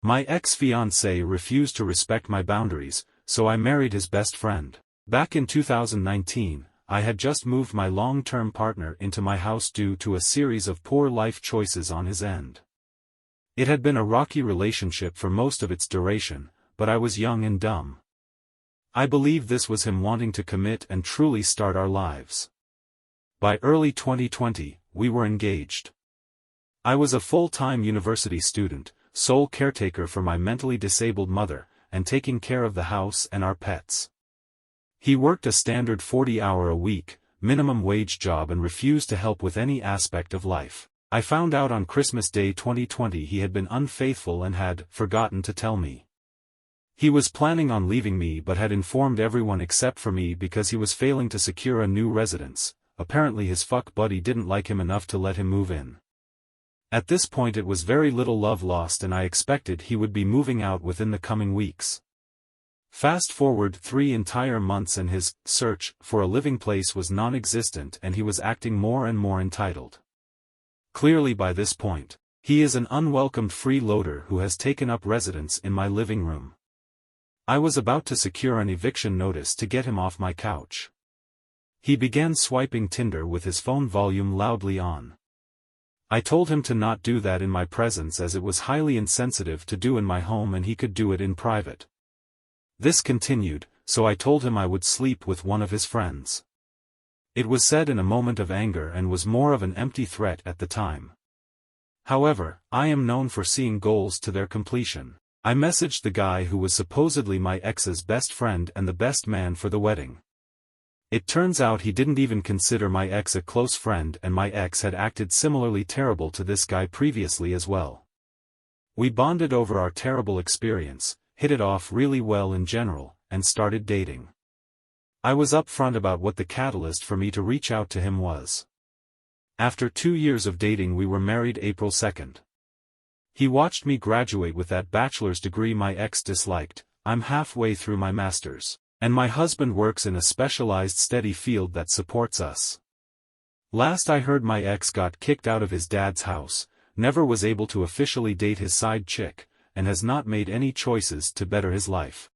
My ex-fiancé refused to respect my boundaries, so I married his best friend. Back in 2019, I had just moved my long-term partner into my house due to a series of poor life choices on his end. It had been a rocky relationship for most of its duration, but I was young and dumb. I believe this was him wanting to commit and truly start our lives. By early 2020, we were engaged. I was a full-time university student, sole caretaker for my mentally disabled mother, and taking care of the house and our pets. He worked a standard 40-hour-a-week, minimum wage job and refused to help with any aspect of life. I found out on Christmas Day 2020 he had been unfaithful and had forgotten to tell me. He was planning on leaving me but had informed everyone except for me because he was failing to secure a new residence. Apparently his fuck buddy didn't like him enough to let him move in. At this point it was very little love lost and I expected he would be moving out within the coming weeks. Fast forward 3 entire months and his search for a living place was non-existent and he was acting more and more entitled. Clearly by this point, he is an unwelcomed freeloader who has taken up residence in my living room. I was about to secure an eviction notice to get him off my couch. He began swiping Tinder with his phone volume loudly on. I told him to not do that in my presence as it was highly insensitive to do in my home and he could do it in private. This continued, so I told him I would sleep with one of his friends. It was said in a moment of anger and was more of an empty threat at the time. However, I am known for seeing goals to their completion. I messaged the guy who was supposedly my ex's best friend and the best man for the wedding. It turns out he didn't even consider my ex a close friend and my ex had acted similarly terrible to this guy previously as well. We bonded over our terrible experience, hit it off really well in general, and started dating. I was upfront about what the catalyst for me to reach out to him was. After 2 years of dating we were married April 2nd. He watched me graduate with that bachelor's degree my ex disliked. I'm halfway through my master's, and my husband works in a specialized steady field that supports us. Last I heard my ex got kicked out of his dad's house, never was able to officially date his side chick, and has not made any choices to better his life.